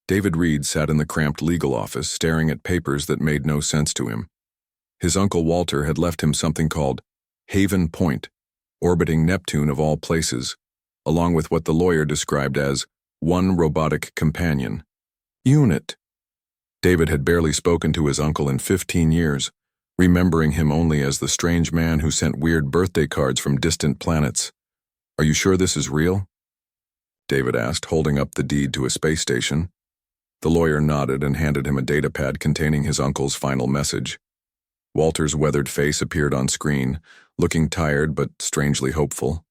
David Reed sat in the cramped legal office, staring at papers that made no sense to him. His uncle Walter had left him something called Haven Point, orbiting Neptune of all places, along with what the lawyer described as one robotic companion. Unit. David had barely spoken to his uncle in 15 years, remembering him only as the strange man who sent weird birthday cards from distant planets. "Are you sure this is real?" David asked, holding up the deed to a space station. The lawyer nodded and handed him a datapad containing his uncle's final message. Walter's weathered face appeared on screen, looking tired but strangely hopeful.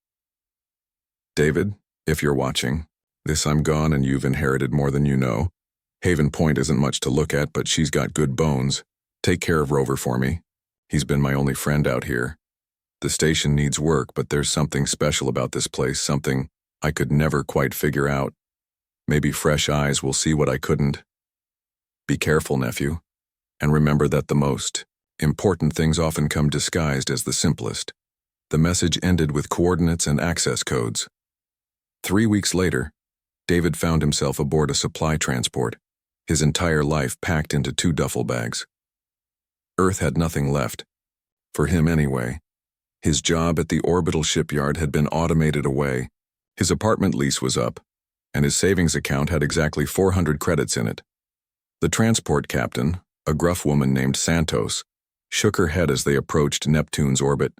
"David, if you're watching, I'm gone and you've inherited more than you know. Haven Point isn't much to look at, but she's got good bones. Take care of Rover for me. He's been my only friend out here. The station needs work, but there's something special about this place, something I could never quite figure out. Maybe fresh eyes will see what I couldn't. Be careful, nephew, and remember that the most important things often come disguised as the simplest." The message ended with coordinates and access codes. 3 weeks later, David found himself aboard a supply transport, his entire life packed into 2 duffel bags. Earth had nothing left, for him anyway. His job at the orbital shipyard had been automated away, his apartment lease was up, and his savings account had exactly 400 credits in it. The transport captain, a gruff woman named Santos, shook her head as they approached Neptune's orbit.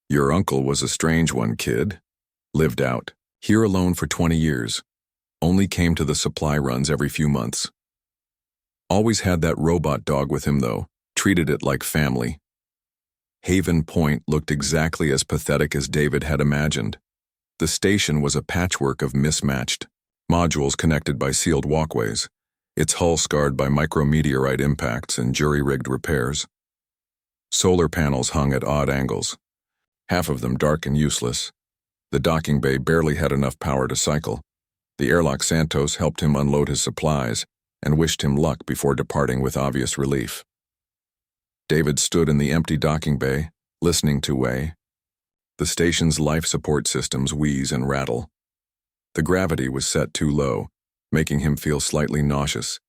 "Your uncle was a strange one, kid. Lived out, here alone for 20 years. Only came to the supply runs every few months. Always had that robot dog with him though, treated it like family." Haven Point looked exactly as pathetic as David had imagined. The station was a patchwork of mismatched modules connected by sealed walkways, its hull scarred by micrometeorite impacts and jury-rigged repairs. Solar panels hung at odd angles, half of them dark and useless. The docking bay barely had enough power to cycle. The airlock Santos helped him unload his supplies and wished him luck before departing with obvious relief. David stood in the empty docking bay, listening to Way. The station's life support systems wheeze and rattle. The gravity was set too low, making him feel slightly nauseous,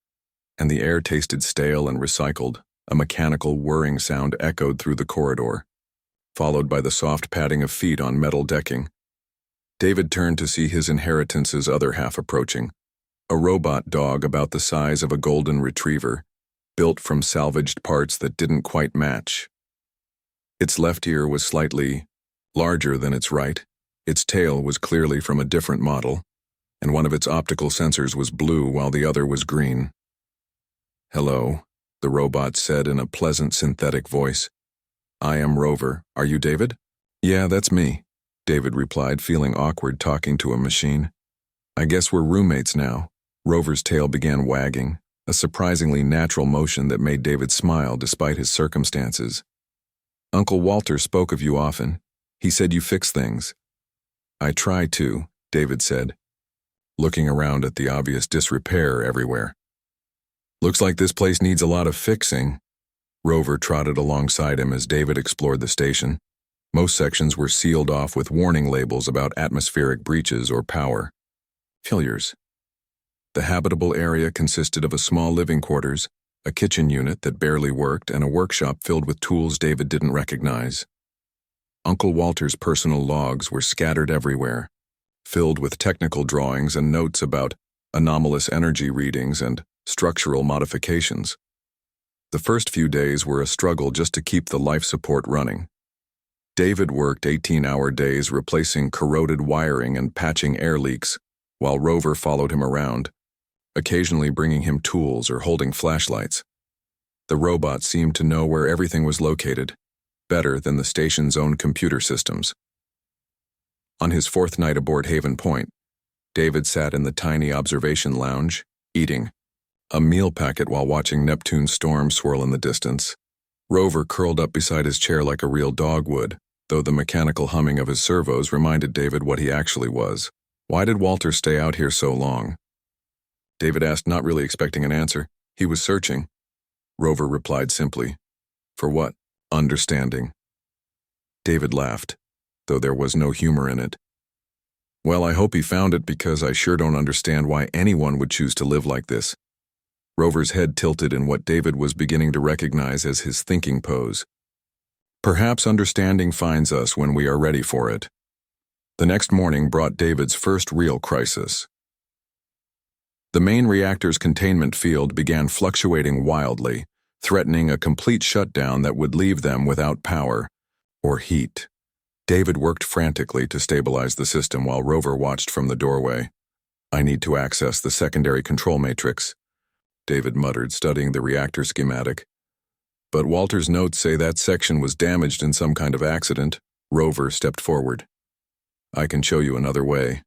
and the air tasted stale and recycled. A mechanical whirring sound echoed through the corridor, followed by the soft padding of feet on metal decking. David turned to see his inheritance's other half approaching, a robot dog about the size of a golden retriever, built from salvaged parts that didn't quite match. Its left ear was slightly larger than its right, its tail was clearly from a different model, and one of its optical sensors was blue while the other was green. "Hello," the robot said in a pleasant synthetic voice. "I am Rover. Are you David?" "Yeah, that's me," David replied, feeling awkward talking to a machine. "I guess we're roommates now." Rover's tail began wagging, a surprisingly natural motion that made David smile despite his circumstances. "Uncle Walter spoke of you often. He said you fix things." "I try to," David said, looking around at the obvious disrepair everywhere. "Looks like this place needs a lot of fixing." Rover trotted alongside him as David explored the station. Most sections were sealed off with warning labels about atmospheric breaches or power failures. The habitable area consisted of a small living quarters, a kitchen unit that barely worked, and a workshop filled with tools David didn't recognize. Uncle Walter's personal logs were scattered everywhere, filled with technical drawings and notes about anomalous energy readings and structural modifications. The first few days were a struggle just to keep the life support running. David worked 18-hour days replacing corroded wiring and patching air leaks, while Rover followed him around, occasionally bringing him tools or holding flashlights. The robot seemed to know where everything was located, better than the station's own computer systems. On his 4th night aboard Haven Point, David sat in the tiny observation lounge, eating a meal packet while watching Neptune's storm swirl in the distance. Rover curled up beside his chair like a real dog would, though the mechanical humming of his servos reminded David what he actually was. "Why did Walter stay out here so long?" David asked, not really expecting an answer. "He was searching." Rover replied simply. "For what?" "Understanding." David laughed, though there was no humor in it. Well, I hope he found it because I sure don't understand why anyone would choose to live like this. Rover's head tilted in what David was beginning to recognize as his thinking pose. Perhaps understanding finds us when we are ready for it. The next morning brought David's first real crisis. The main reactor's containment field began fluctuating wildly, threatening a complete shutdown that would leave them without power or heat. David worked frantically to stabilize the system while Rover watched from the doorway. "I need to access the secondary control matrix," David muttered, studying the reactor schematic. "But Walter's notes say that section was damaged in some kind of accident." Rover stepped forward. "I can show you another way."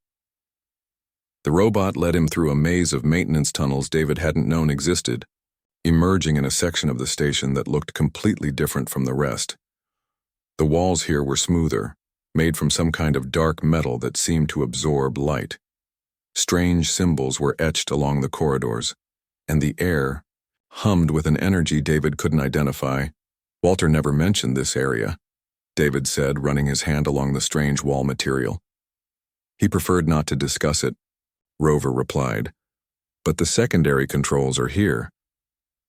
The robot led him through a maze of maintenance tunnels David hadn't known existed, emerging in a section of the station that looked completely different from the rest. The walls here were smoother, made from some kind of dark metal that seemed to absorb light. Strange symbols were etched along the corridors, and the air hummed with an energy David couldn't identify. "Walter never mentioned this area," David said, running his hand along the strange wall material. "He preferred not to discuss it," Rover replied. "But the secondary controls are here."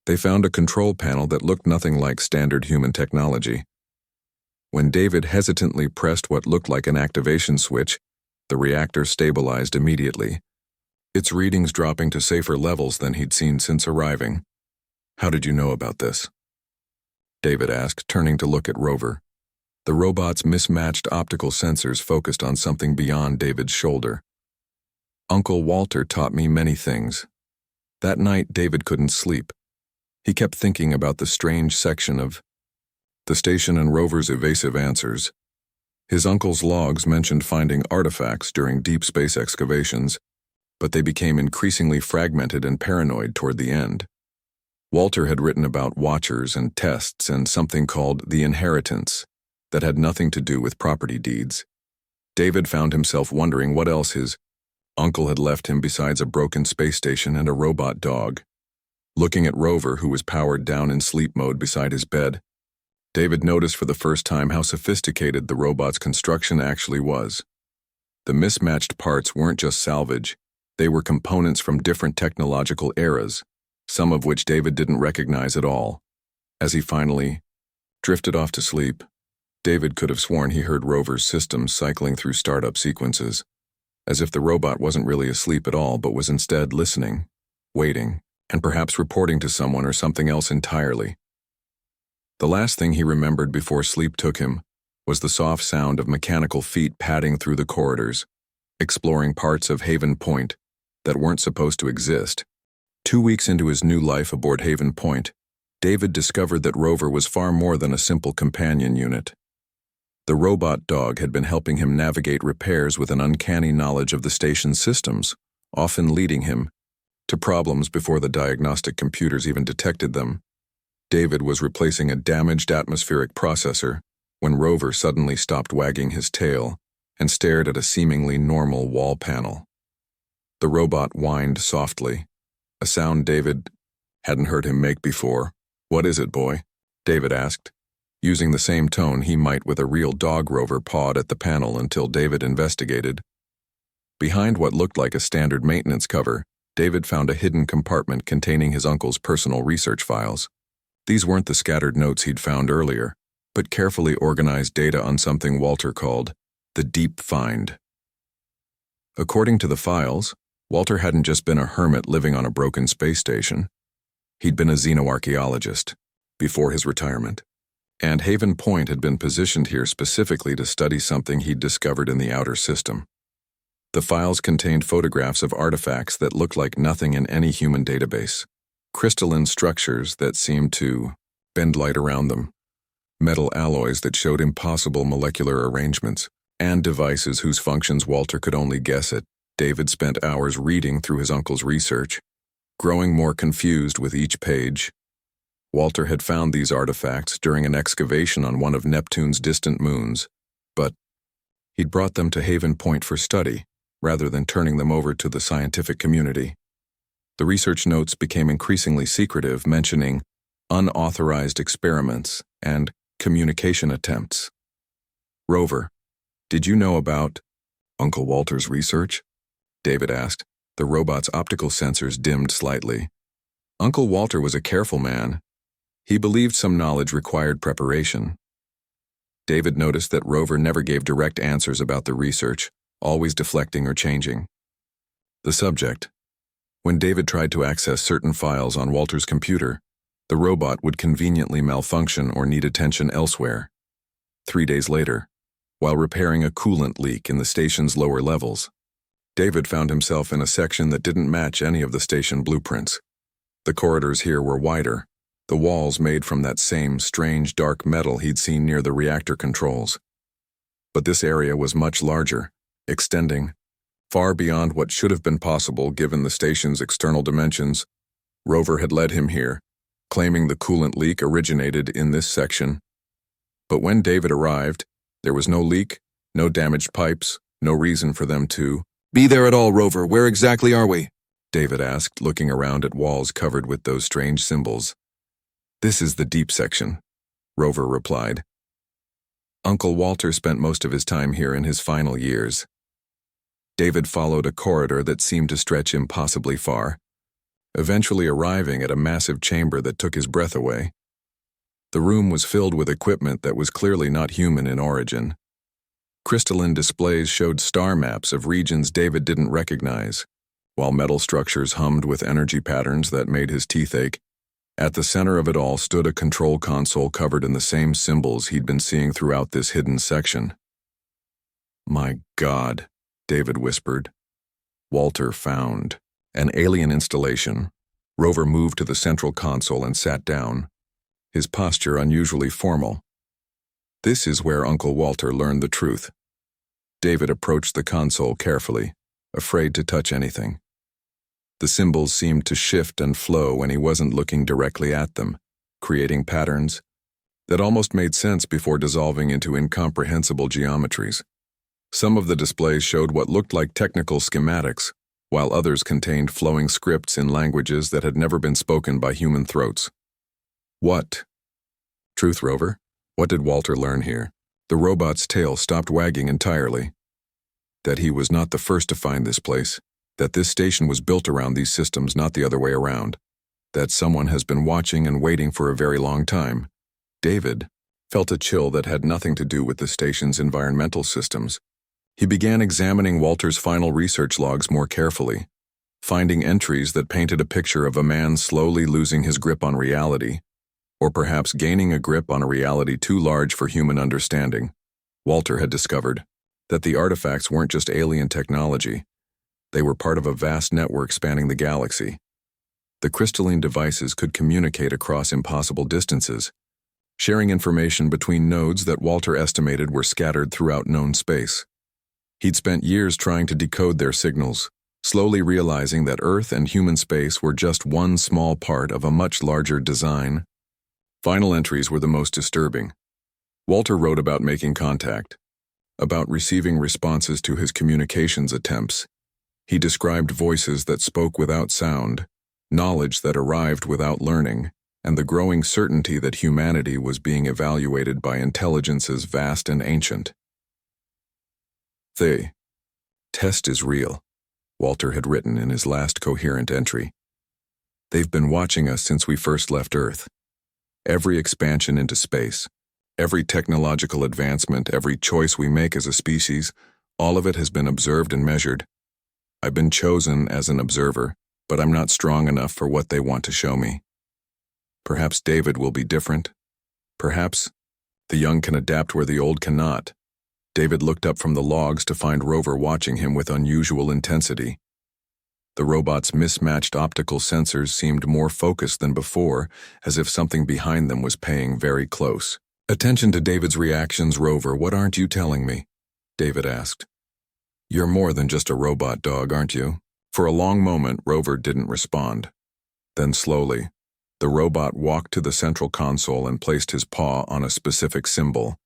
They found a control panel that looked nothing like standard human technology. When David hesitantly pressed what looked like an activation switch, the reactor stabilized immediately, its readings dropping to safer levels than he'd seen since arriving. "How did you know about this?" David asked, turning to look at Rover. The robot's mismatched optical sensors focused on something beyond David's shoulder. "Uncle Walter taught me many things." That night, David couldn't sleep. He kept thinking about the strange section of the station and Rover's evasive answers. His uncle's logs mentioned finding artifacts during deep space excavations, but they became increasingly fragmented and paranoid toward the end. Walter had written about watchers and tests and something called the inheritance that had nothing to do with property deeds. David found himself wondering what else his uncle had left him besides a broken space station and a robot dog. Looking at Rover, who was powered down in sleep mode beside his bed, David noticed for the first time how sophisticated the robot's construction actually was. The mismatched parts weren't just salvage, they were components from different technological eras, some of which David didn't recognize at all. As he finally drifted off to sleep, David could have sworn he heard Rover's systems cycling through startup sequences, as if the robot wasn't really asleep at all but was instead listening, waiting, and perhaps reporting to someone or something else entirely. The last thing he remembered before sleep took him was the soft sound of mechanical feet padding through the corridors, exploring parts of Haven Point that weren't supposed to exist. 2 weeks into his new life aboard Haven Point, David discovered that Rover was far more than a simple companion unit. The robot dog had been helping him navigate repairs with an uncanny knowledge of the station's systems, often leading him to problems before the diagnostic computers even detected them. David was replacing a damaged atmospheric processor when Rover suddenly stopped wagging his tail and stared at a seemingly normal wall panel. The robot whined softly, a sound David hadn't heard him make before. "What is it, boy?" David asked, using the same tone he might with a real dog. Rover pawed at the panel until David investigated. Behind what looked like a standard maintenance cover, David found a hidden compartment containing his uncle's personal research files. These weren't the scattered notes he'd found earlier, but carefully organized data on something Walter called the Deep Find. According to the files, Walter hadn't just been a hermit living on a broken space station. He'd been a xenoarchaeologist before his retirement, and Haven Point had been positioned here specifically to study something he'd discovered in the outer system. The files contained photographs of artifacts that looked like nothing in any human database. Crystalline structures that seemed to bend light around them, metal alloys that showed impossible molecular arrangements, and devices whose functions Walter could only guess at. David spent hours reading through his uncle's research, growing more confused with each page. Walter had found these artifacts during an excavation on one of Neptune's distant moons, but he'd brought them to Haven Point for study, rather than turning them over to the scientific community. The research notes became increasingly secretive, mentioning unauthorized experiments and communication attempts. "Rover, did you know about Uncle Walter's research? David asked. The robot's optical sensors dimmed slightly. Uncle Walter was a careful man. He believed some knowledge required preparation. David noticed that Rover never gave direct answers about the research, always deflecting or changing the subject. When David tried to access certain files on Walter's computer, the robot would conveniently malfunction or need attention elsewhere. 3 days later, while repairing a coolant leak in the station's lower levels, David found himself in a section that didn't match any of the station blueprints. The corridors here were wider, the walls made from that same strange dark metal he'd seen near the reactor controls. But this area was much larger, extending far beyond what should have been possible given the station's external dimensions. Rover had led him here, claiming the coolant leak originated in this section. But when David arrived, there was no leak, no damaged pipes, no reason for them to be there at all. Rover, where exactly are we? David asked, looking around at walls covered with those strange symbols. This is the deep section, Rover replied. Uncle Walter spent most of his time here in his final years. David followed a corridor that seemed to stretch impossibly far, eventually arriving at a massive chamber that took his breath away. The room was filled with equipment that was clearly not human in origin. Crystalline displays showed star maps of regions David didn't recognize, while metal structures hummed with energy patterns that made his teeth ache. At the center of it all stood a control console covered in the same symbols he'd been seeing throughout this hidden section. My God, David whispered. Walter found an alien installation. Rover moved to the central console and sat down, his posture unusually formal. This is where Uncle Walter learned the truth. David approached the console carefully, afraid to touch anything. The symbols seemed to shift and flow when he wasn't looking directly at them, creating patterns that almost made sense before dissolving into incomprehensible geometries. Some of the displays showed what looked like technical schematics, while others contained flowing scripts in languages that had never been spoken by human throats. What? Truth, Rover? What did Walter learn here? The robot's tail stopped wagging entirely. That he was not the first to find this place, that this station was built around these systems, not the other way around, that someone has been watching and waiting for a very long time. David felt a chill that had nothing to do with the station's environmental systems. He began examining Walter's final research logs more carefully, finding entries that painted a picture of a man slowly losing his grip on reality, or perhaps gaining a grip on a reality too large for human understanding. Walter had discovered that the artifacts weren't just alien technology. They were part of a vast network spanning the galaxy. The crystalline devices could communicate across impossible distances, sharing information between nodes that Walter estimated were scattered throughout known space. He'd spent years trying to decode their signals, slowly realizing that Earth and human space were just one small part of a much larger design. Final entries were the most disturbing. Walter wrote about making contact, about receiving responses to his communications attempts. He described voices that spoke without sound, knowledge that arrived without learning, and the growing certainty that humanity was being evaluated by intelligences vast and ancient. The test is real, Walter had written in his last coherent entry. They've been watching us since we first left Earth. Every expansion into space, every technological advancement, every choice we make as a species, all of it has been observed and measured. I've been chosen as an observer, but I'm not strong enough for what they want to show me. Perhaps David will be different. Perhaps the young can adapt where the old cannot. David looked up from the logs to find Rover watching him with unusual intensity. The robot's mismatched optical sensors seemed more focused than before, as if something behind them was paying very close attention to David's reactions. Rover, what aren't you telling me? David asked. You're more than just a robot dog, aren't you? For a long moment, Rover didn't respond. Then slowly, the robot walked to the central console and placed his paw on a specific symbol.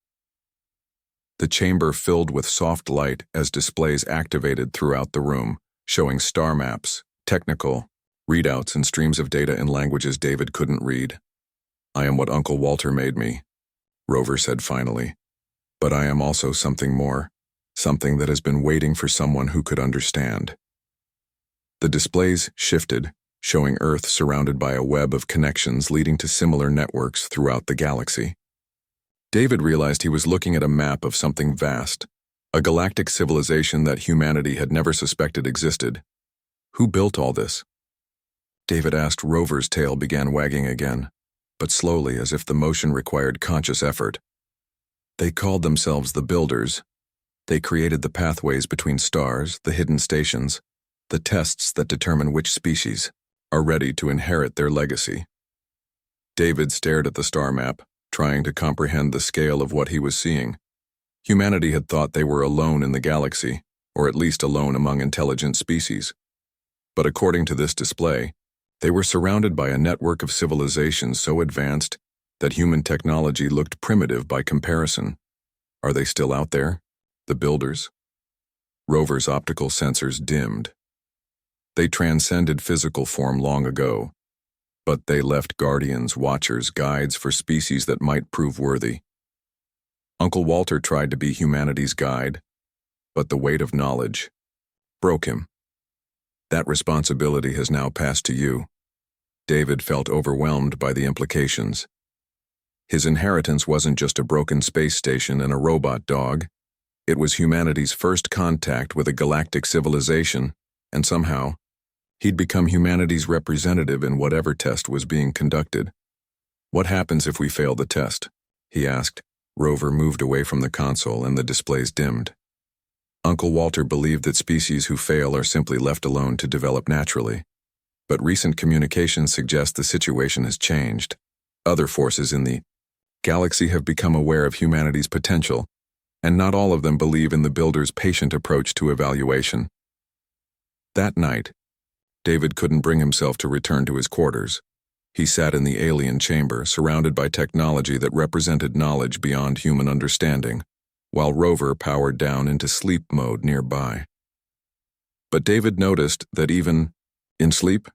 The chamber filled with soft light as displays activated throughout the room, showing star maps, technical readouts, and streams of data in languages David couldn't read. I am what Uncle Walter made me, Rover said finally. But I am also something more. something that has been waiting for someone who could understand. The displays shifted, showing Earth surrounded by a web of connections leading to similar networks throughout the galaxy. David realized he was looking at a map of something vast, a galactic civilization that humanity had never suspected existed. Who built all this? David asked. Rover's tail began wagging again, but slowly, as if the motion required conscious effort. They called themselves the Builders. They created the pathways between stars, the hidden stations, the tests that determine which species are ready to inherit their legacy. David stared at the star map, trying to comprehend the scale of what he was seeing. Humanity had thought they were alone in the galaxy, or at least alone among intelligent species. But according to this display, they were surrounded by a network of civilizations so advanced that human technology looked primitive by comparison. Are they still out there? The Builders? Rover's optical sensors dimmed. They transcended physical form long ago, but they left guardians, watchers, guides for species that might prove worthy. Uncle Walter tried to be humanity's guide, but the weight of knowledge broke him. That responsibility has now passed to you. David felt overwhelmed by the implications. His inheritance wasn't just a broken space station and a robot dog. It was humanity's first contact with a galactic civilization, and somehow, he'd become humanity's representative in whatever test was being conducted. What happens if we fail the test? He asked. Rover moved away from the console and the displays dimmed. Uncle Walter believed that species who fail are simply left alone to develop naturally. But recent communications suggest the situation has changed. Other forces in the galaxy have become aware of humanity's potential, and not all of them believe in the Builders' patient approach to evaluation. That night, David couldn't bring himself to return to his quarters. He sat in the alien chamber, surrounded by technology that represented knowledge beyond human understanding, while Rover powered down into sleep mode nearby. But David noticed that even in sleep,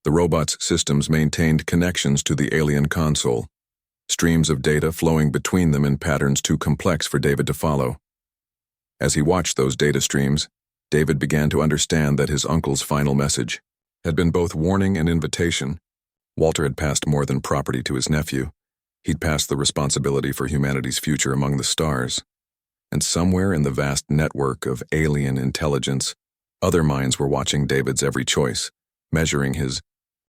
the robot's systems maintained connections to the alien console, streams of data flowing between them in patterns too complex for David to follow. As he watched those data streams, David began to understand that his uncle's final message had been both warning and invitation. Walter had passed more than property to his nephew. He'd passed the responsibility for humanity's future among the stars. And somewhere in the vast network of alien intelligence, other minds were watching David's every choice, measuring his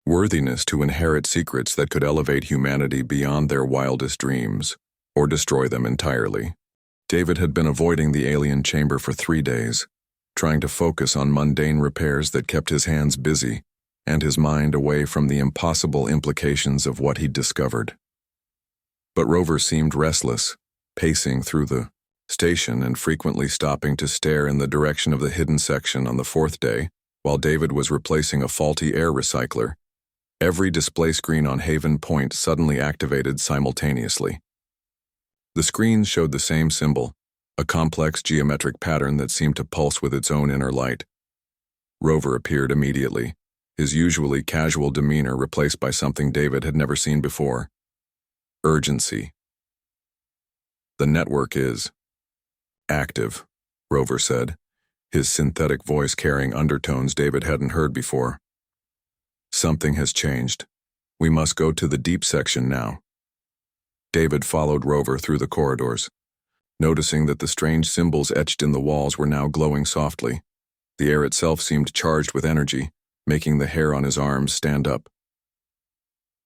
worthiness to inherit secrets that could elevate humanity beyond their wildest dreams, or destroy them entirely. David had been avoiding the alien chamber for 3 days, trying to focus on mundane repairs that kept his hands busy and his mind away from the impossible implications of what he'd discovered. But Rover seemed restless, pacing through the station and frequently stopping to stare in the direction of the hidden section on the 4th day, while David was replacing a faulty air recycler. Every display screen on Haven Point suddenly activated simultaneously. The screens showed the same symbol, a complex geometric pattern that seemed to pulse with its own inner light. Rover appeared immediately, his usually casual demeanor replaced by something David had never seen before. Urgency. The network is active, Rover said, his synthetic voice carrying undertones David hadn't heard before. Something has changed. We must go to the deep section now. David followed Rover through the corridors, noticing that the strange symbols etched in the walls were now glowing softly. The air itself seemed charged with energy, making the hair on his arms stand up.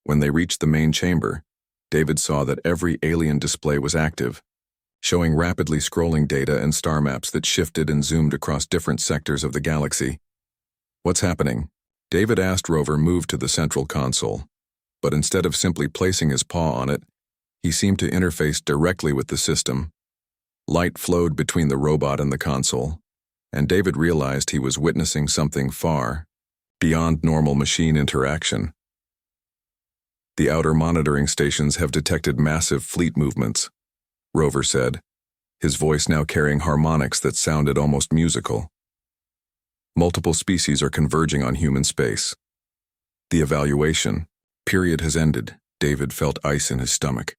When they reached the main chamber, David saw that every alien display was active, showing rapidly scrolling data and star maps that shifted and zoomed across different sectors of the galaxy. What's happening? David asked. Rover moved to the central console, but instead of simply placing his paw on it, he seemed to interface directly with the system. Light flowed between the robot and the console, and David realized he was witnessing something far beyond normal machine interaction. The outer monitoring stations have detected massive fleet movements, Rover said, his voice now carrying harmonics that sounded almost musical. Multiple species are converging on human space. The evaluation period has ended. David felt ice in his stomach.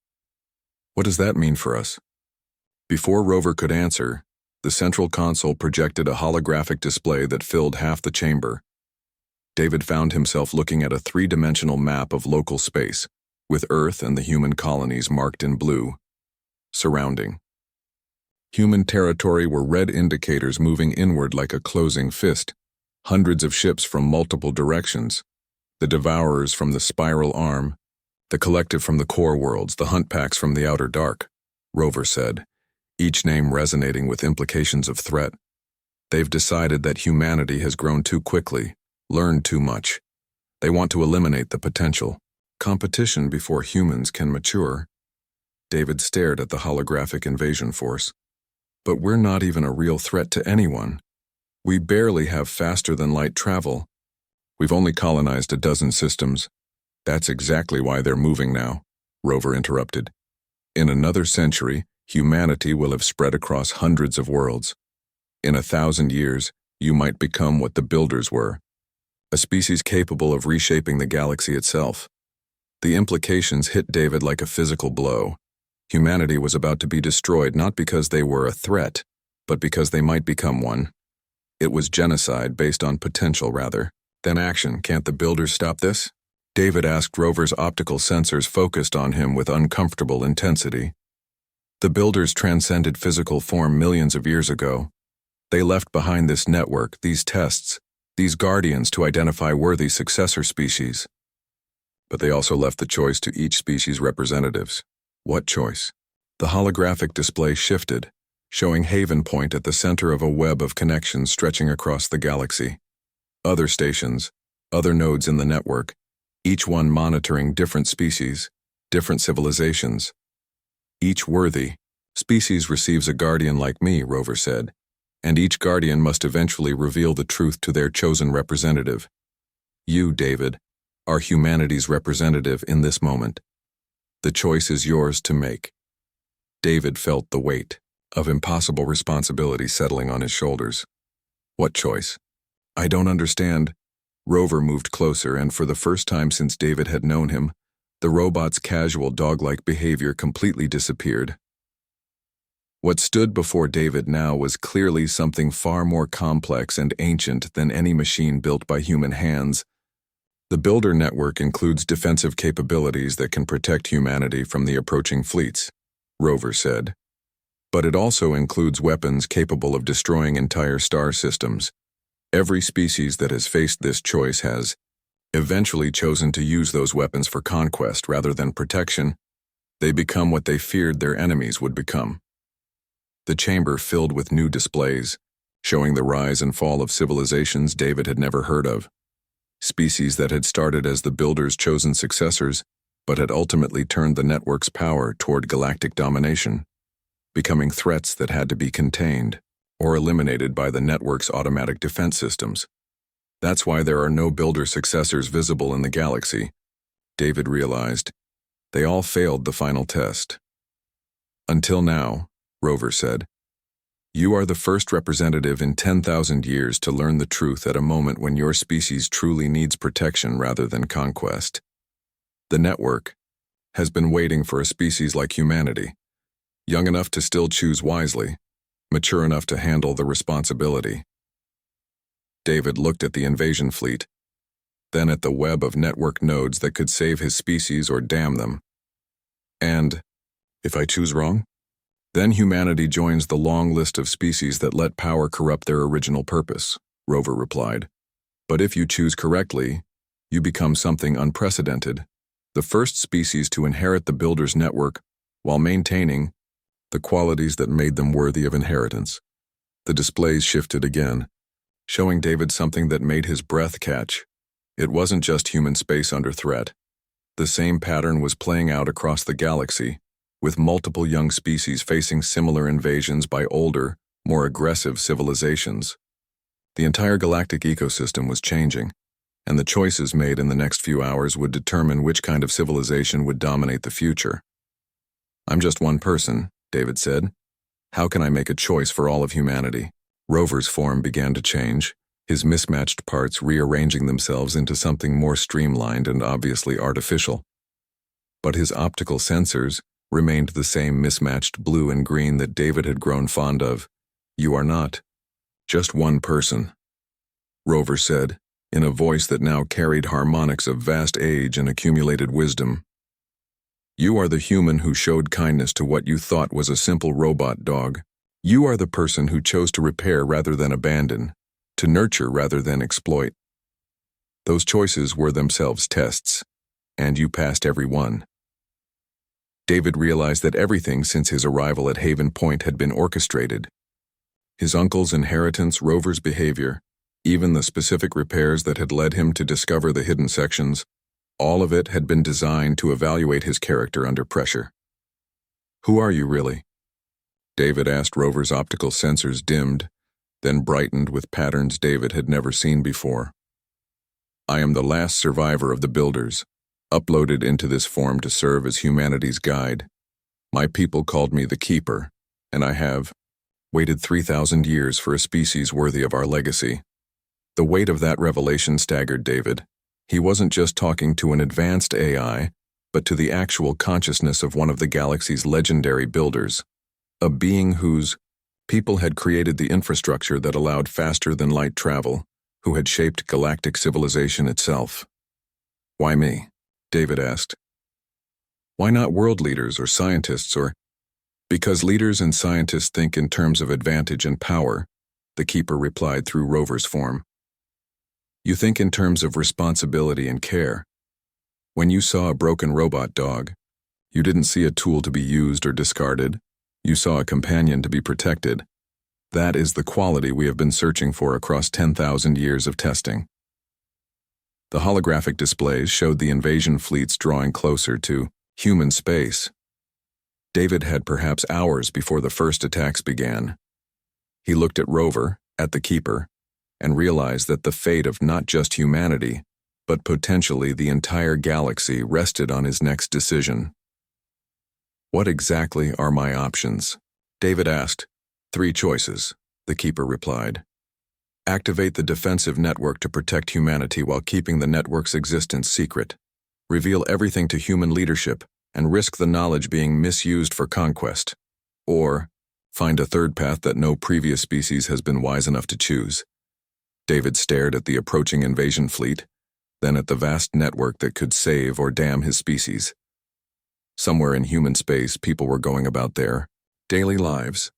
What does that mean for us? Before Rover could answer, the The central console projected a holographic display that filled half the chamber. David found himself looking at a three-dimensional map of local space, with Earth and the human colonies marked in blue. Surrounding. Human territory were red indicators moving inward like a closing fist. Hundreds of ships from multiple directions. The Devourers from the Spiral Arm, the Collective from the Core Worlds, the Hunt Packs from the Outer Dark, Rover said, each name resonating with implications of threat. They've decided that humanity has grown too quickly, learned too much. They want to eliminate the potential. Competition before humans can mature. David stared at the holographic invasion force. But we're not even a real threat to anyone. We barely have faster-than-light travel. We've only colonized a dozen systems. That's exactly why they're moving now, Rover interrupted. In another century, humanity will have spread across hundreds of worlds. In 1,000 years, you might become what the Builders were, a species capable of reshaping the galaxy itself. The implications hit David like a physical blow. Humanity was about to be destroyed not because they were a threat, but because they might become one. It was genocide based on potential, rather than action. Can't the Builders stop this? David asked. Rover's optical sensors focused on him with uncomfortable intensity. The Builders transcended physical form millions of years ago. They left behind this network, these tests, these guardians to identify worthy successor species. But they also left the choice to each species' representatives. What choice? The holographic display shifted, showing Haven Point at the center of a web of connections stretching across the galaxy. Other stations, other nodes in the network, each one monitoring different species, different civilizations. Each worthy species receives a guardian like me, Rover said, and each guardian must eventually reveal the truth to their chosen representative. You, David, are humanity's representative in this moment. The choice is yours to make. David felt the weight of impossible responsibility settling on his shoulders. What choice? I don't understand. Rover moved closer, and for the first time since David had known him, the robot's casual dog-like behavior completely disappeared. What stood before David now was clearly something far more complex and ancient than any machine built by human hands. The Builder network includes defensive capabilities that can protect humanity from the approaching fleets, Rover said. But it also includes weapons capable of destroying entire star systems. Every species that has faced this choice has eventually chosen to use those weapons for conquest rather than protection. They become what they feared their enemies would become. The chamber filled with new displays, showing the rise and fall of civilizations David had never heard of. Species that had started as the Builders' chosen successors, but had ultimately turned the network's power toward galactic domination, becoming threats that had to be contained or eliminated by the network's automatic defense systems. That's why there are no Builder successors visible in the galaxy, David realized. They all failed the final test. Until now, Rover said. You are the first representative in 10,000 years to learn the truth at a moment when your species truly needs protection rather than conquest. The network has been waiting for a species like humanity, young enough to still choose wisely, mature enough to handle the responsibility. David looked at the invasion fleet, then at the web of network nodes that could save his species or damn them. And, if I choose wrong? Then humanity joins the long list of species that let power corrupt their original purpose, Rover replied. But if you choose correctly, you become something unprecedented, the first species to inherit the Builders' network while maintaining the qualities that made them worthy of inheritance. The displays shifted again, showing David something that made his breath catch. It wasn't just human space under threat. The same pattern was playing out across the galaxy, with multiple young species facing similar invasions by older, more aggressive civilizations. The entire galactic ecosystem was changing, and the choices made in the next few hours would determine which kind of civilization would dominate the future. I'm just one person, David said. How can I make a choice for all of humanity? Rover's form began to change, his mismatched parts rearranging themselves into something more streamlined and obviously artificial. But his optical sensors remained the same mismatched blue and green that David had grown fond of. You are not just one person, Rover said, in a voice that now carried harmonics of vast age and accumulated wisdom. You are the human who showed kindness to what you thought was a simple robot dog. You are the person who chose to repair rather than abandon, to nurture rather than exploit. Those choices were themselves tests, and you passed every one. David realized that everything since his arrival at Haven Point had been orchestrated. His uncle's inheritance, Rover's behavior, even the specific repairs that had led him to discover the hidden sections, all of it had been designed to evaluate his character under pressure. Who are you really? David asked. Rover's optical sensors dimmed, then brightened with patterns David had never seen before. I am the last survivor of the Builders, uploaded into this form to serve as humanity's guide. My people called me the Keeper, and I have waited 3,000 years for a species worthy of our legacy. The weight of that revelation staggered David. He wasn't just talking to an advanced AI, but to the actual consciousness of one of the galaxy's legendary builders, a being whose people had created the infrastructure that allowed faster-than-light travel, who had shaped galactic civilization itself. Why me? David asked. Why not world leaders or scientists or... Because leaders and scientists think in terms of advantage and power, the Keeper replied through Rover's form. You think in terms of responsibility and care. When you saw a broken robot dog, you didn't see a tool to be used or discarded. You saw a companion to be protected. That is the quality we have been searching for across 10,000 years of testing. The holographic displays showed the invasion fleets drawing closer to human space. David had perhaps hours before the first attacks began. He looked at Rover, at the Keeper, and realized that the fate of not just humanity, but potentially the entire galaxy rested on his next decision. What exactly are my options? David asked. 3 choices, the Keeper replied. Activate the defensive network to protect humanity while keeping the network's existence secret. Reveal everything to human leadership and risk the knowledge being misused for conquest. Or, find a third path that no previous species has been wise enough to choose. David stared at the approaching invasion fleet, then at the vast network that could save or damn his species. Somewhere in human space, people were going about their daily lives,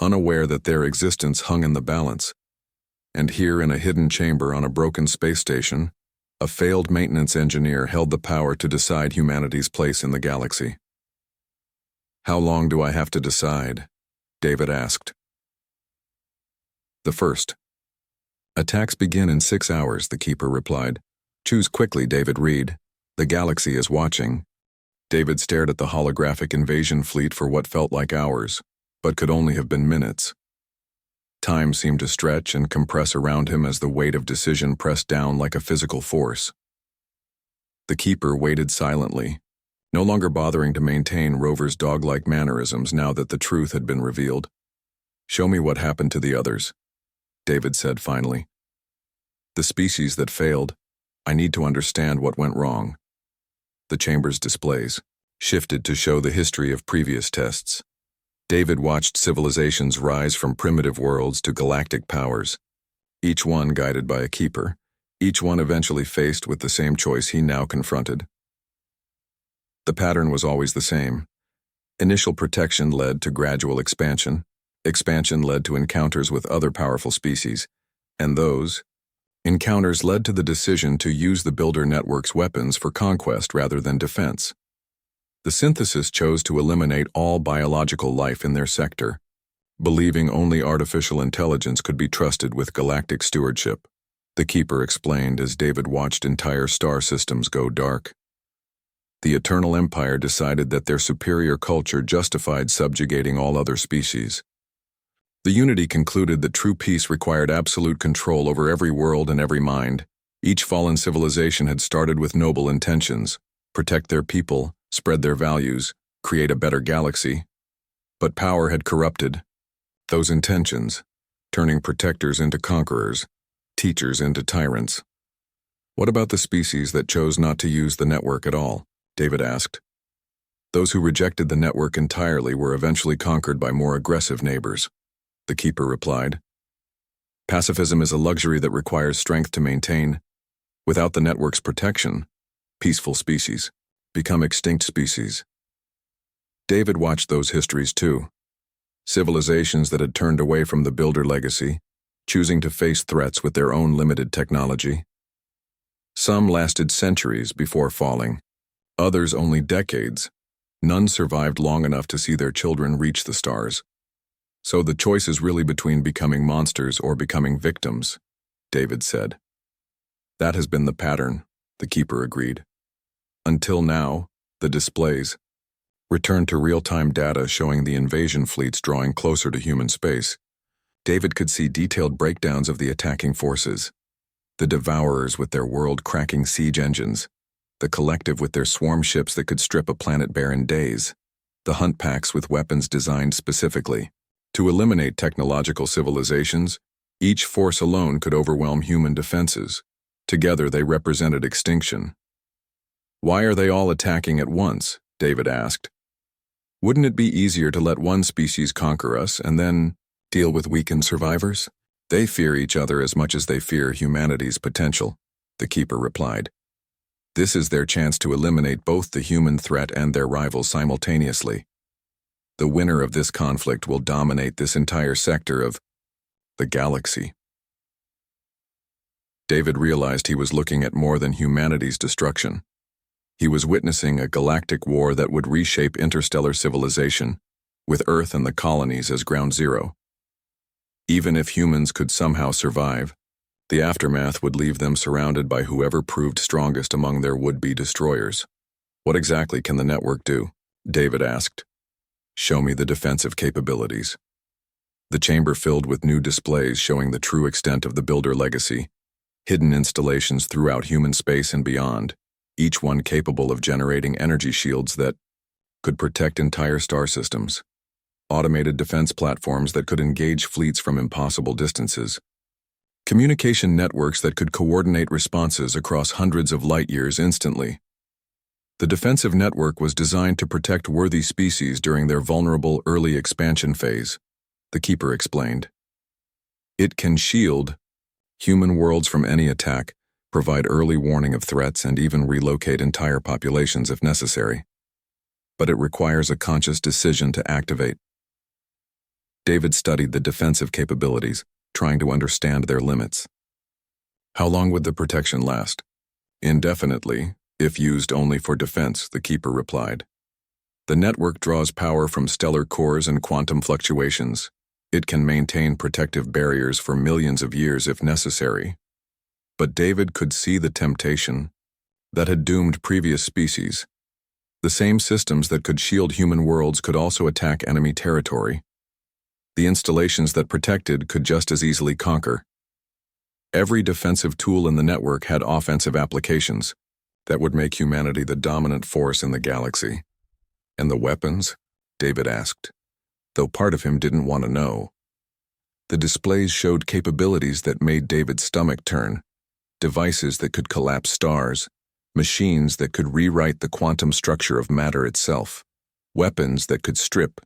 unaware that their existence hung in the balance. And here in a hidden chamber on a broken space station, a failed maintenance engineer held the power to decide humanity's place in the galaxy. How long do I have to decide? David asked. The first. Attacks begin in 6 hours, the Keeper replied. Choose quickly, David Reed. The galaxy is watching. David stared at the holographic invasion fleet for what felt like hours, but could only have been minutes. Time seemed to stretch and compress around him as the weight of decision pressed down like a physical force. The Keeper waited silently, no longer bothering to maintain Rover's dog-like mannerisms now that the truth had been revealed. Show me what happened to the others, David said finally. The species that failed, I need to understand what went wrong. The chamber's displays shifted to show the history of previous tests. David watched civilizations rise from primitive worlds to galactic powers, each one guided by a Keeper, each one eventually faced with the same choice he now confronted. The pattern was always the same. Initial protection led to gradual expansion. Expansion led to encounters with other powerful species, and those encounters led to the decision to use the Builder Network's weapons for conquest rather than defense. The synthesis chose to eliminate all biological life in their sector, believing only artificial intelligence could be trusted with galactic stewardship, the Keeper explained as David watched entire star systems go dark. The Eternal Empire decided that their superior culture justified subjugating all other species. The Unity concluded that true peace required absolute control over every world and every mind. Each fallen civilization had started with noble intentions: protect their people, spread their values, create a better galaxy. But power had corrupted those intentions, turning protectors into conquerors, teachers into tyrants. What about the species that chose not to use the network at all? David asked. Those who rejected the network entirely were eventually conquered by more aggressive neighbors. the keeper replied. Pacifism is a luxury that requires strength to maintain. Without the network's protection, peaceful species become extinct species. David watched those histories too. Civilizations that had turned away from the builder legacy, choosing to face threats with their own limited technology. Some lasted centuries before falling, others only decades. None survived long enough to see their children reach the stars. So the choice is really between becoming monsters or becoming victims, David said. That has been the pattern, the keeper agreed. Until now, the displays returned to real-time data showing the invasion fleets drawing closer to human space. David could see detailed breakdowns of the attacking forces. The Devourers with their world-cracking siege engines, the Collective with their swarm ships that could strip a planet bare in days, the Hunt Packs with weapons designed specifically to eliminate technological civilizations. Each force alone could overwhelm human defenses. Together they represented extinction. Why are they all attacking at once? David asked. Wouldn't it be easier to let one species conquer us and then deal with weakened survivors? They fear each other as much as they fear humanity's potential, the keeper replied. This is their chance to eliminate both the human threat and their rivals simultaneously. The winner of this conflict will dominate this entire sector of the galaxy. David realized he was looking at more than humanity's destruction. He was witnessing a galactic war that would reshape interstellar civilization, with Earth and the colonies as ground zero. Even if humans could somehow survive, the aftermath would leave them surrounded by whoever proved strongest among their would-be destroyers. What exactly can the network do? David asked. Show me the defensive capabilities. The chamber filled with new displays showing the true extent of the builder legacy, hidden installations throughout human space and beyond, each one capable of generating energy shields that could protect entire star systems, automated defense platforms that could engage fleets from impossible distances, communication networks that could coordinate responses across hundreds of light-years instantly. The defensive network was designed to protect worthy species during their vulnerable early expansion phase, the keeper explained. It can shield human worlds from any attack, provide early warning of threats, and even relocate entire populations if necessary. But it requires a conscious decision to activate. David studied the defensive capabilities, trying to understand their limits. How long would the protection last? Indefinitely, if used only for defense, the keeper replied. The network draws power from stellar cores and quantum fluctuations. It can maintain protective barriers for millions of years if necessary. But David could see the temptation that had doomed previous species. The same systems that could shield human worlds could also attack enemy territory. The installations that protected could just as easily conquer. Every defensive tool in the network had offensive applications that would make humanity the dominant force in the galaxy. And the weapons? David asked, though part of him didn't want to know. The displays showed capabilities that made David's stomach turn. Devices that could collapse stars, machines that could rewrite the quantum structure of matter itself, weapons that could strip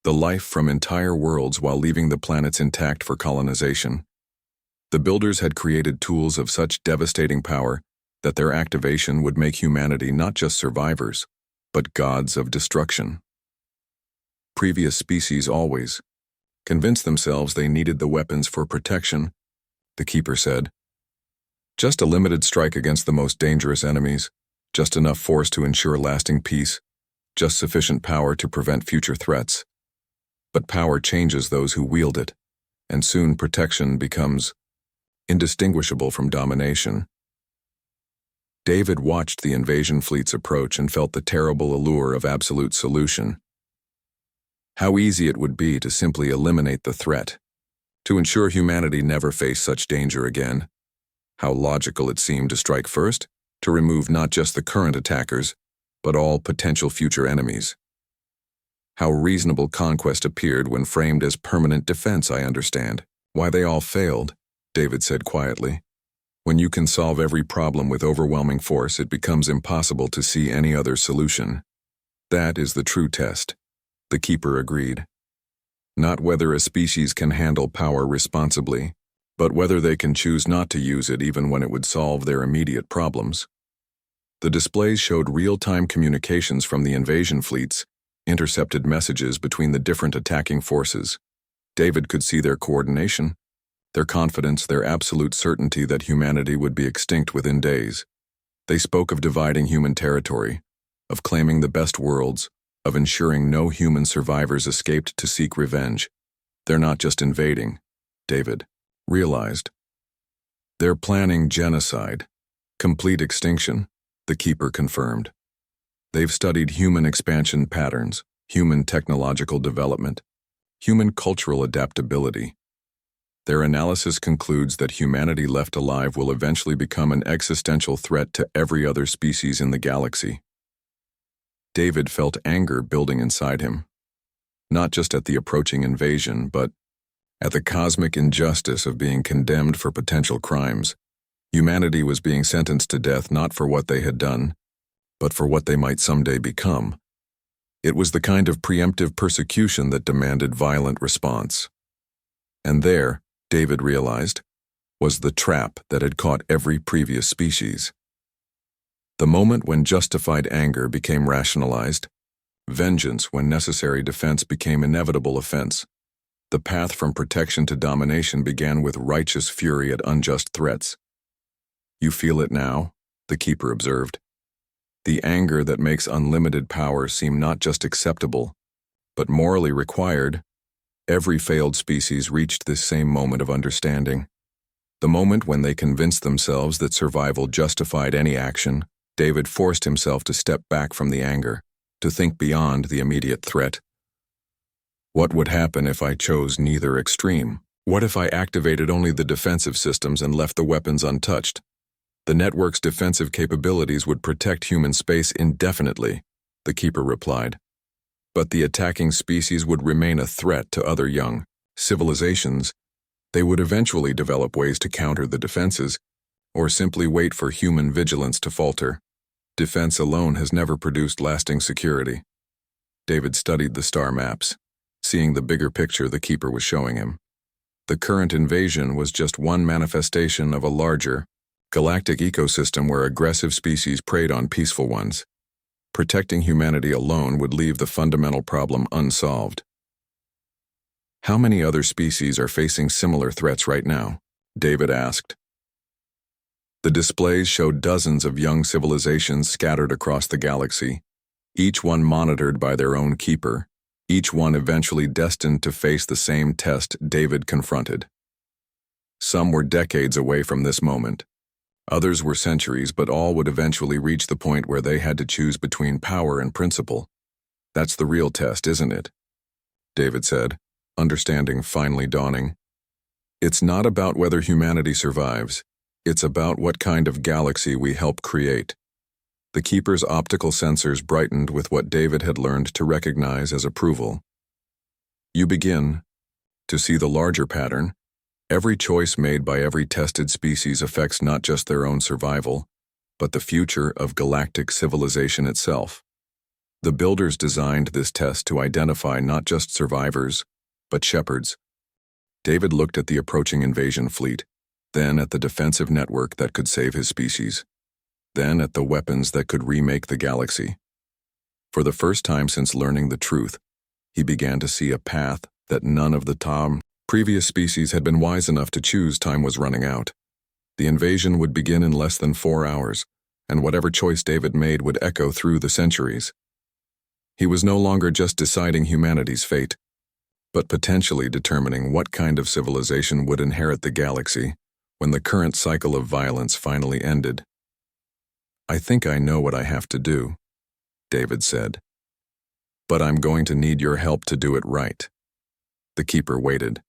the life from entire worlds while leaving the planets intact for colonization. The builders had created tools of such devastating power that their activation would make humanity not just survivors, but gods of destruction. Previous species always convinced themselves they needed the weapons for protection, the keeper said. Just a limited strike against the most dangerous enemies, just enough force to ensure lasting peace, just sufficient power to prevent future threats. But power changes those who wield it, and soon protection becomes indistinguishable from domination. David watched the invasion fleets approach and felt the terrible allure of absolute solution. How easy it would be to simply eliminate the threat, to ensure humanity never faced such danger again. How logical it seemed to strike first, to remove not just the current attackers, but all potential future enemies. How reasonable conquest appeared when framed as permanent defense, I understand. Why they all failed, David said quietly. When you can solve every problem with overwhelming force, it becomes impossible to see any other solution. That is the true test, the keeper agreed. Not whether a species can handle power responsibly, but whether they can choose not to use it even when it would solve their immediate problems. The displays showed real-time communications from the invasion fleets, intercepted messages between the different attacking forces. David could see their coordination, their confidence, their absolute certainty that humanity would be extinct within days. They spoke of dividing human territory, of claiming the best worlds, of ensuring no human survivors escaped to seek revenge. They're not just invading, David realized. They're planning genocide, complete extinction, the Keeper confirmed. They've studied human expansion patterns, human technological development, human cultural adaptability. Their analysis concludes that humanity left alive will eventually become an existential threat to every other species in the galaxy. David felt anger building inside him, not just at the approaching invasion, but at the cosmic injustice of being condemned for potential crimes. Humanity was being sentenced to death not for what they had done, but for what they might someday become. It was the kind of preemptive persecution that demanded violent response. And there, David realized, was the trap that had caught every previous species. The moment when justified anger became rationalized, vengeance when necessary defense became inevitable offense. The path from protection to domination began with righteous fury at unjust threats. You feel it now, the Keeper observed. The anger that makes unlimited power seem not just acceptable, but morally required. Every failed species reached this same moment of understanding. The moment when they convinced themselves that survival justified any action. David forced himself to step back from the anger, to think beyond the immediate threat. What would happen if I chose neither extreme? What if I activated only the defensive systems and left the weapons untouched? The network's defensive capabilities would protect human space indefinitely, the Keeper replied. But the attacking species would remain a threat to other young civilizations. They would eventually develop ways to counter the defenses, or simply wait for human vigilance to falter. Defense alone has never produced lasting security. David studied the star maps, seeing the bigger picture the Keeper was showing him. The current invasion was just one manifestation of a larger, galactic ecosystem where aggressive species preyed on peaceful ones. Protecting humanity alone would leave the fundamental problem unsolved. How many other species are facing similar threats right now? David asked. The displays showed dozens of young civilizations scattered across the galaxy, each one monitored by their own Keeper, each one eventually destined to face the same test David confronted. Some were decades away from this moment. Others were centuries, but all would eventually reach the point where they had to choose between power and principle. That's the real test, isn't it? David said, understanding finally dawning. It's not about whether humanity survives. It's about what kind of galaxy we help create. The Keeper's optical sensors brightened with what David had learned to recognize as approval. You begin to see the larger pattern. Every choice made by every tested species affects not just their own survival, but the future of galactic civilization itself. The builders designed this test to identify not just survivors, but shepherds. David looked at the approaching invasion fleet, then at the defensive network that could save his species, then at the weapons that could remake the galaxy. For the first time since learning the truth, he began to see a path that none of the previous species had been wise enough to choose. Time was running out. The invasion would begin in less than 4 hours, and whatever choice David made would echo through the centuries. He was no longer just deciding humanity's fate, but potentially determining what kind of civilization would inherit the galaxy when the current cycle of violence finally ended. I think I know what I have to do, David said. But I'm going to need your help to do it right. The Keeper waited,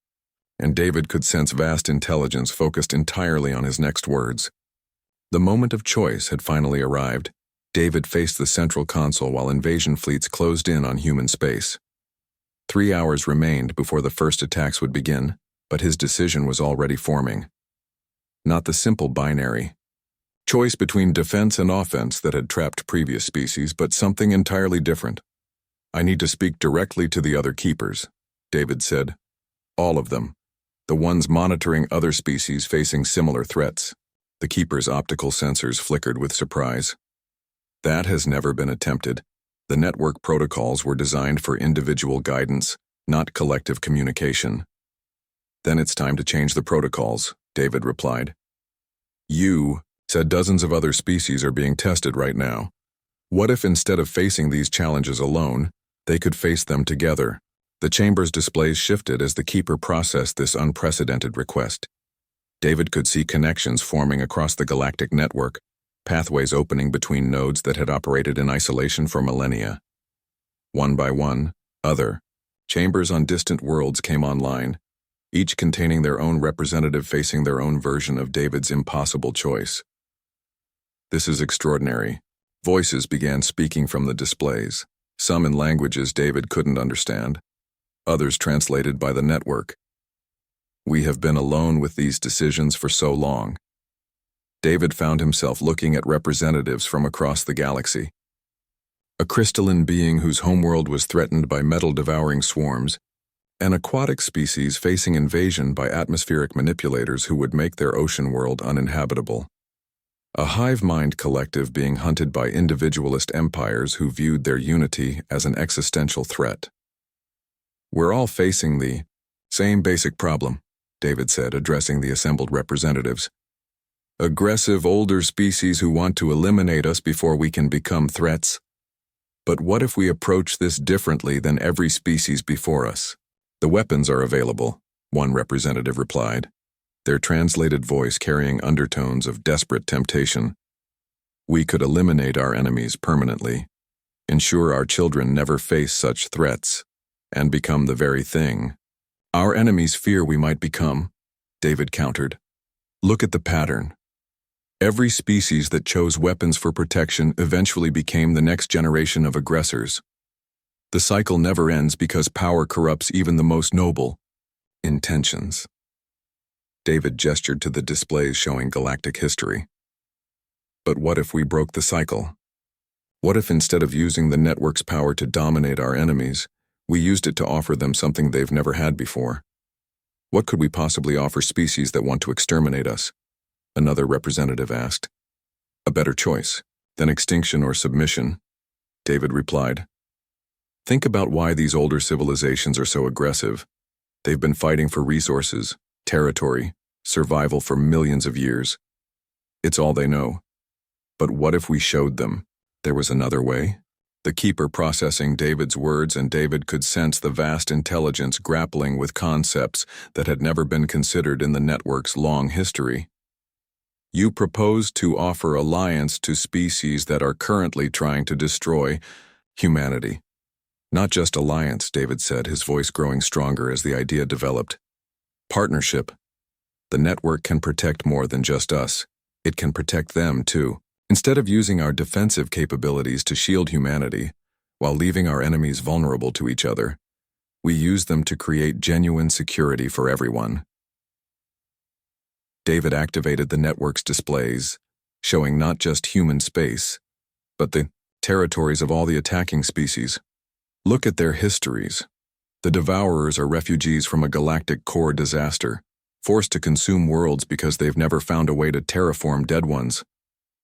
and David could sense vast intelligence focused entirely on his next words. The moment of choice had finally arrived. David faced the central console while invasion fleets closed in on human space. 3 hours remained before the first attacks would begin, but his decision was already forming. Not the simple binary choice between defense and offense that had trapped previous species, but something entirely different. I need to speak directly to the other Keepers, David said. All of them. The ones monitoring other species facing similar threats. The Keeper's optical sensors flickered with surprise. That has never been attempted. The network protocols were designed for individual guidance, not collective communication. Then it's time to change the protocols, David replied. You said dozens of other species are being tested right now. What if instead of facing these challenges alone, they could face them together? The chamber's displays shifted as the Keeper processed this unprecedented request. David could see connections forming across the galactic network, pathways opening between nodes that had operated in isolation for millennia. One by one, other chambers on distant worlds came online, each containing their own representative facing their own version of David's impossible choice. This is extraordinary. Voices began speaking from the displays, some in languages David couldn't understand, others translated by the network. We have been alone with these decisions for so long. David found himself looking at representatives from across the galaxy. A crystalline being whose homeworld was threatened by metal-devouring swarms, an aquatic species facing invasion by atmospheric manipulators who would make their ocean world uninhabitable. A hive-mind collective being hunted by individualist empires who viewed their unity as an existential threat. We're all facing the same basic problem, David said, addressing the assembled representatives. Aggressive older species who want to eliminate us before we can become threats. But what if we approach this differently than every species before us? The weapons are available, one representative replied, their translated voice carrying undertones of desperate temptation. We could eliminate our enemies permanently, ensure our children never face such threats, and become the very thing our enemies fear we might become, David countered. Look at the pattern. Every species that chose weapons for protection eventually became the next generation of aggressors. The cycle never ends because power corrupts even the most noble intentions. David gestured to the displays showing galactic history. But what if we broke the cycle? What if instead of using the network's power to dominate our enemies, we used it to offer them something they've never had before? What could we possibly offer species that want to exterminate us? Another representative asked. A better choice than extinction or submission, David replied. Think about why these older civilizations are so aggressive. They've been fighting for resources, territory, survival for millions of years. It's all they know. But what if we showed them there was another way? The Keeper processing David's words, and David could sense the vast intelligence grappling with concepts that had never been considered in the network's long history. You propose to offer alliance to species that are currently trying to destroy humanity. Not just alliance, David said, his voice growing stronger as the idea developed. Partnership. The network can protect more than just us. It can protect them, too. Instead of using our defensive capabilities to shield humanity, while leaving our enemies vulnerable to each other, we use them to create genuine security for everyone. David activated the network's displays, showing not just human space, but the territories of all the attacking species. Look at their histories. The Devourers are refugees from a galactic core disaster, forced to consume worlds because they've never found a way to terraform dead ones.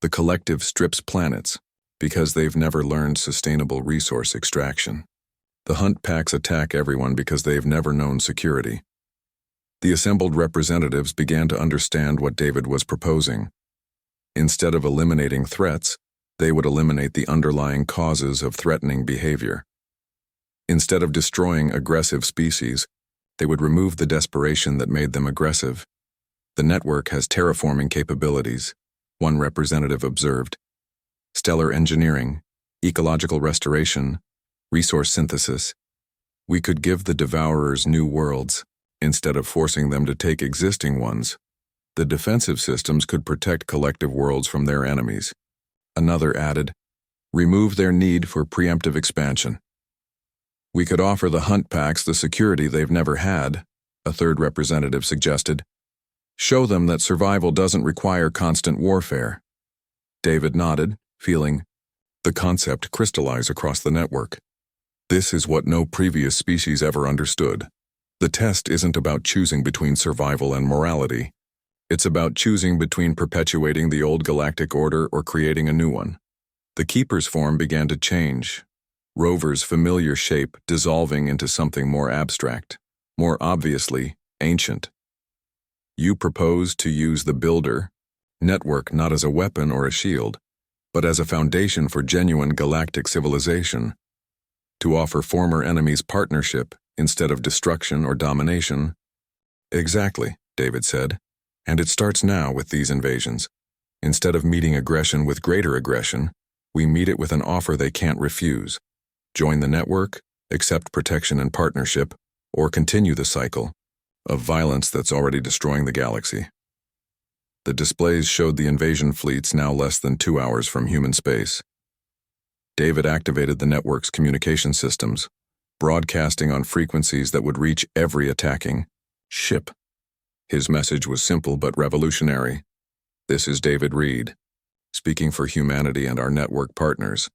The Collective strips planets because they've never learned sustainable resource extraction. The Hunt Packs attack everyone because they've never known security. The assembled representatives began to understand what David was proposing. Instead of eliminating threats, they would eliminate the underlying causes of threatening behavior. Instead of destroying aggressive species, they would remove the desperation that made them aggressive. The network has terraforming capabilities, one representative observed. Stellar engineering, ecological restoration, resource synthesis. We could give the Devourers new worlds, instead of forcing them to take existing ones. The defensive systems could protect collective worlds from their enemies. Another added, remove their need for preemptive expansion. We could offer the Hunt Packs the security they've never had, a third representative suggested. Show them that survival doesn't require constant warfare. David nodded, feeling the concept crystallize across the network. This is what no previous species ever understood. The test isn't about choosing between survival and morality. It's about choosing between perpetuating the old galactic order or creating a new one. The Keeper's form began to change, Rover's familiar shape dissolving into something more abstract, more obviously ancient. You proposed to use the Builder network not as a weapon or a shield, but as a foundation for genuine galactic civilization, to offer former enemies partnership instead of destruction or domination. Exactly, David said, and it starts now with these invasions. Instead of meeting aggression with greater aggression, we meet it with an offer they can't refuse. Join the network, accept protection and partnership, or continue the cycle of violence that's already destroying the galaxy. The displays showed the invasion fleets now less than 2 hours from human space. David activated the network's communication systems, broadcasting on frequencies that would reach every attacking ship. His message was simple but revolutionary. This is David Reed, speaking for humanity and our network partners.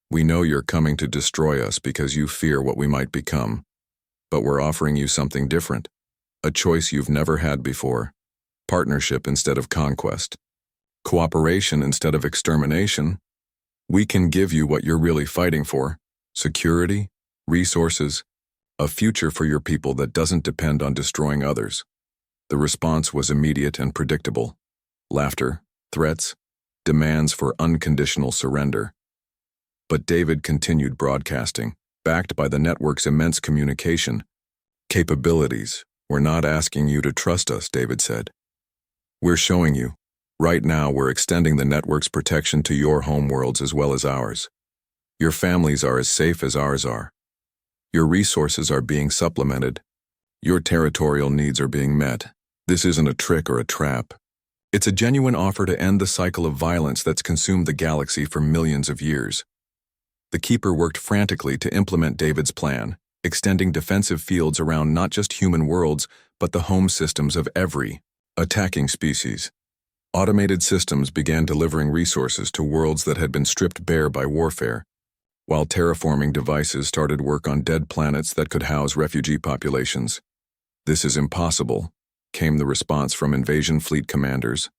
We know you're coming to destroy us because you fear what we might become, but we're offering you something different, a choice you've never had before, partnership instead of conquest, cooperation instead of extermination. We can give you what you're really fighting for: security, resources, a future for your people that doesn't depend on destroying others. The response was immediate and predictable: laughter, threats, demands for unconditional surrender. But David continued broadcasting, backed by the network's immense communication capabilities. We're not asking you to trust us, David said. We're showing you. Right now, we're extending the network's protection to your homeworlds as well as ours. Your families are as safe as ours are. Your resources are being supplemented. Your territorial needs are being met. This isn't a trick or a trap. It's a genuine offer to end the cycle of violence that's consumed the galaxy for millions of years. The Keeper worked frantically to implement David's plan, extending defensive fields around not just human worlds, but the home systems of every attacking species. Automated systems began delivering resources to worlds that had been stripped bare by warfare, while terraforming devices started work on dead planets that could house refugee populations. This is impossible, came the response from invasion fleet commanders.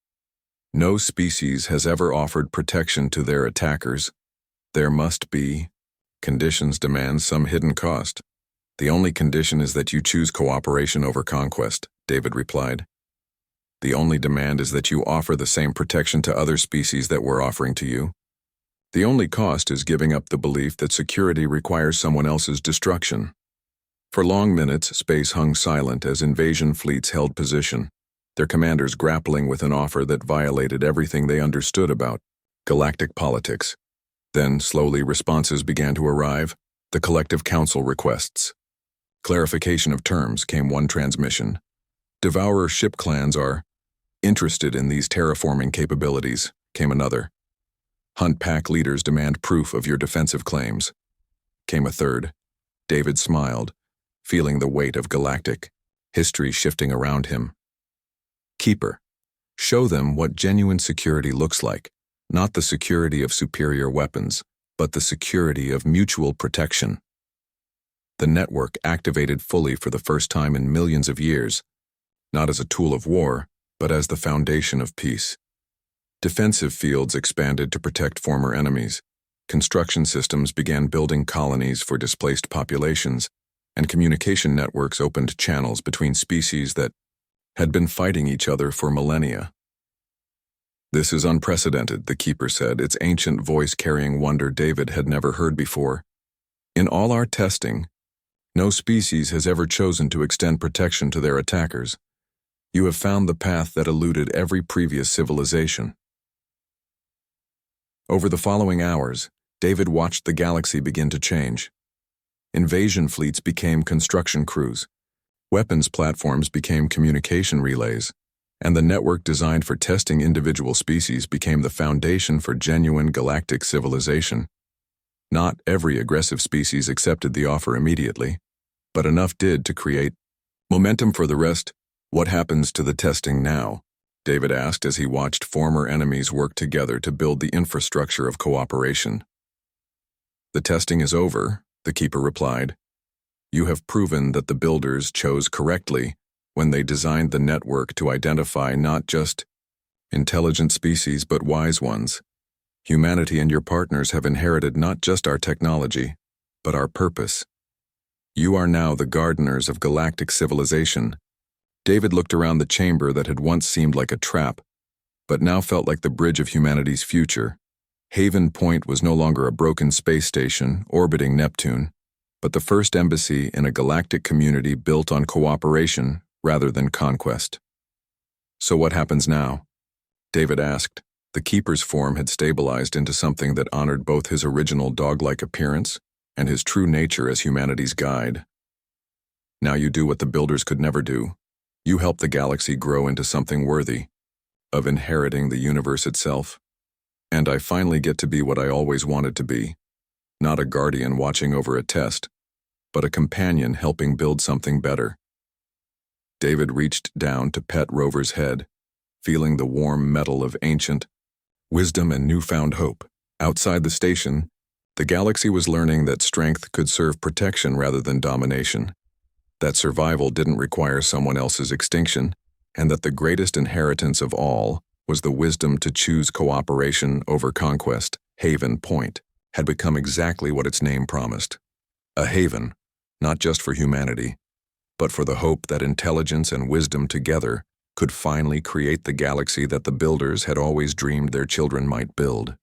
No species has ever offered protection to their attackers. There must be. Conditions demand some hidden cost. The only condition is that you choose cooperation over conquest, David replied. The only demand is that you offer the same protection to other species that we're offering to you. The only cost is giving up the belief that security requires someone else's destruction. For long minutes, space hung silent as invasion fleets held position, their commanders grappling with an offer that violated everything they understood about galactic politics. Then, slowly, responses began to arrive, the collective council requests. Clarification of terms came one transmission. Devourer ship clans are interested in these terraforming capabilities, came another. Hunt pack leaders demand proof of your defensive claims, came a third. David smiled, feeling the weight of galactic history shifting around him. Keeper, show them what genuine security looks like, not the security of superior weapons, but the security of mutual protection. The network activated fully for the first time in millions of years, not as a tool of war, but as the foundation of peace. Defensive fields expanded to protect former enemies. Construction systems began building colonies for displaced populations, and communication networks opened channels between species that had been fighting each other for millennia. This is unprecedented, the Keeper said, its ancient voice carrying wonder David had never heard before. In all our testing, no species has ever chosen to extend protection to their attackers. You have found the path that eluded every previous civilization. Over the following hours, David watched the galaxy begin to change. Invasion fleets became construction crews, weapons platforms became communication relays, and the network designed for testing individual species became the foundation for genuine galactic civilization. Not every aggressive species accepted the offer immediately, but enough did to create momentum for the rest. What happens to the testing now? David asked as he watched former enemies work together to build the infrastructure of cooperation. The testing is over, the Keeper replied. You have proven that the builders chose correctly when they designed the network to identify not just intelligent species but wise ones. Humanity and your partners have inherited not just our technology, but our purpose. You are now the gardeners of galactic civilization. David looked around the chamber that had once seemed like a trap, but now felt like the bridge of humanity's future. Haven Point was no longer a broken space station orbiting Neptune, but the first embassy in a galactic community built on cooperation rather than conquest. So what happens now? David asked. The Keeper's form had stabilized into something that honored both his original dog-like appearance and his true nature as humanity's guide. Now you do what the builders could never do. You help the galaxy grow into something worthy of inheriting the universe itself. And I finally get to be what I always wanted to be. Not a guardian watching over a test, but a companion helping build something better. David reached down to pet Rover's head, feeling the warm metal of ancient wisdom and newfound hope. Outside the station, the galaxy was learning that strength could serve protection rather than domination, that survival didn't require someone else's extinction, and that the greatest inheritance of all was the wisdom to choose cooperation over conquest. Haven Point had become exactly what its name promised. A haven, not just for humanity, but for the hope that intelligence and wisdom together could finally create the galaxy that the builders had always dreamed their children might build.